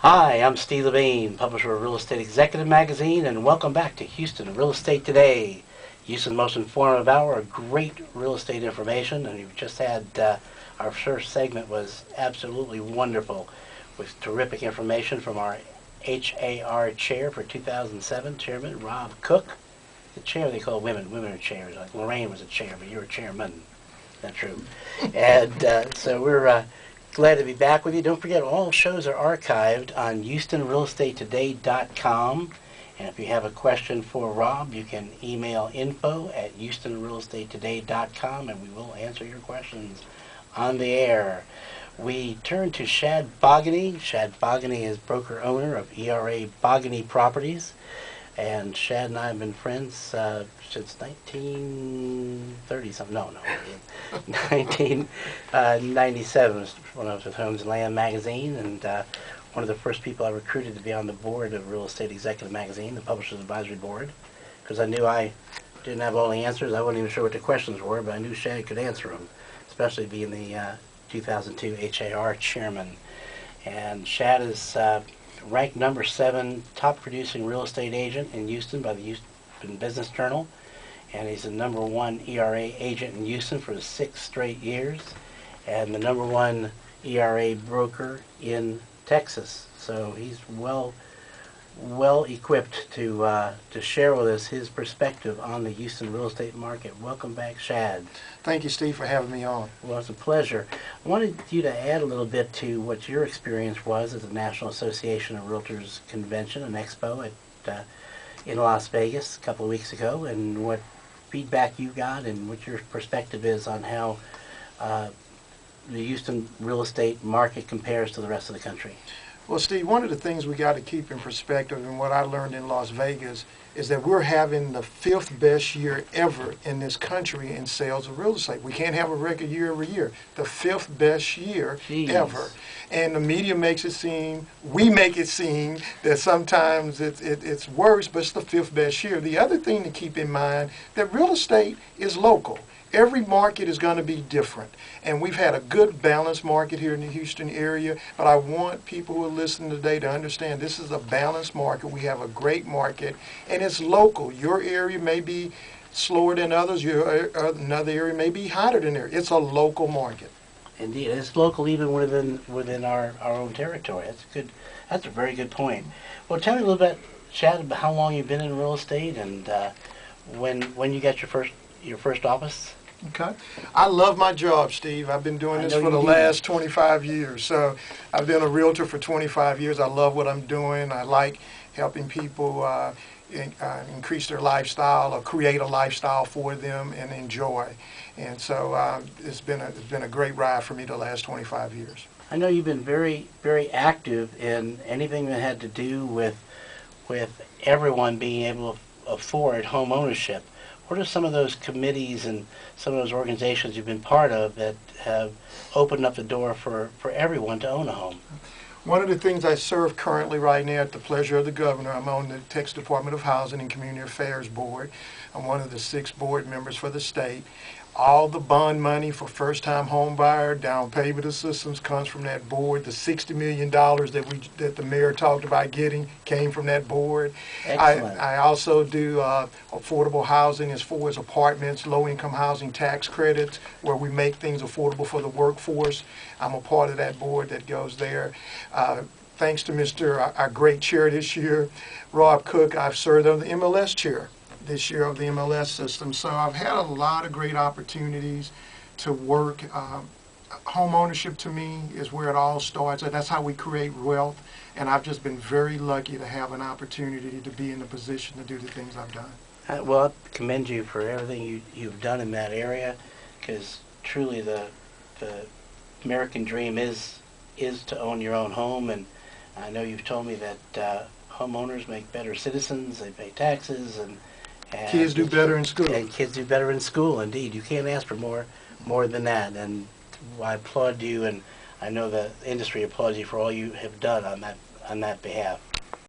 Hi, I'm Steve Levine, publisher of Real Estate Executive Magazine, and welcome back to Houston Real Estate Today, Houston's most informative hour of great real estate information. And we've just had our first segment was absolutely wonderful, with terrific information from our HAR chair for 2007, Chairman Rob Cook. The chair they call women. Women are chairs. Like Lorraine was a chair, but you're a chairman. That's true. And so we're glad to be back with you. Don't forget, all shows are archived on HoustonRealEstateToday.com. And if you have a question for Rob, you can email info@HoustonRealEstateToday.com, and we will answer your questions on the air. We turn to Shad Bogany. Shad Bogany is broker-owner of ERA Bogany Properties. And Shad and I have been friends since 1930-something. No, 1997 when I was with Homes and Land Magazine, and one of the first people I recruited to be on the board of Real Estate Executive Magazine, the Publishers Advisory Board, because I knew I didn't have all the answers. I wasn't even sure what the questions were, but I knew Shad could answer them, especially being the 2002 HAR chairman. And Shad is ranked number 7 top producing real estate agent in Houston by the Houston Business Journal, and he's the number 1 ERA agent in Houston for 6 straight years, and the number 1 ERA broker in Texas. So he's well equipped to share with us his perspective on the Houston real estate market. Welcome back, Shad. Thank you, Steve, for having me on. Well, it's a pleasure. I wanted you to add a little bit to what your experience was at the National Association of Realtors Convention, an expo in Las Vegas a couple of weeks ago, and what feedback you got and what your perspective is on how the Houston real estate market compares to the rest of the country. Well, Steve, one of the things we got to keep in perspective, and what I learned in Las Vegas, is that we're having the 5th best year ever in this country in sales of real estate. We can't have a record year every year. The 5th best year ever. And the media makes it seem, we make it seem that sometimes it's worse, but it's the 5th best year. The other thing to keep in mind, that real estate is local. Every market is going to be different, and we've had a good balanced market here in the Houston area, but I want people who are listening today to understand this is a balanced market. We have a great market, and it's local. Your area may be slower than others. Another area may be hotter than there. It's a local market. Indeed, it's local even within our own territory. That's good. That's a very good point. Well, tell me a little bit, Shad, about how long you've been in real estate and when you got your first office. Okay. I love my job, Steve. I've been doing this for the last 25 years. So I've been a realtor for 25 years. I love what I'm doing. I like helping people increase their lifestyle or create a lifestyle for them and enjoy. And so it's been a great ride for me the last 25 years. I know you've been very, very active in anything that had to do with everyone being able to afford home ownership. What are some of those committees and some of those organizations you've been part of that have opened up the door for everyone to own a home? One of the things I serve currently right now at the pleasure of the governor, I'm on the Texas Department of Housing and Community Affairs Board. I'm one of the 6 board members for the state. All the bond money for first-time home buyer, down payment assistance comes from that board. The $60 million that the mayor talked about getting came from that board. Excellent. I also do affordable housing as far as apartments, low-income housing tax credits, where we make things affordable for the workforce. I'm a part of that board that goes there. Thanks to our great chair this year, Rob Cook, I've served on the MLS chair this year of the MLS system. So I've had a lot of great opportunities to work. Home ownership to me is where it all starts. That's how we create wealth. And I've just been very lucky to have an opportunity to be in the position to do the things I've done. Well, I commend you for everything you've done in that area, because truly the American dream is to own your own home. And I know you've told me that homeowners make better citizens, they pay taxes, and kids do better in school. And kids do better in school, indeed. You can't ask for more than that. And I applaud you, and I know the industry applauds you for all you have done on that behalf.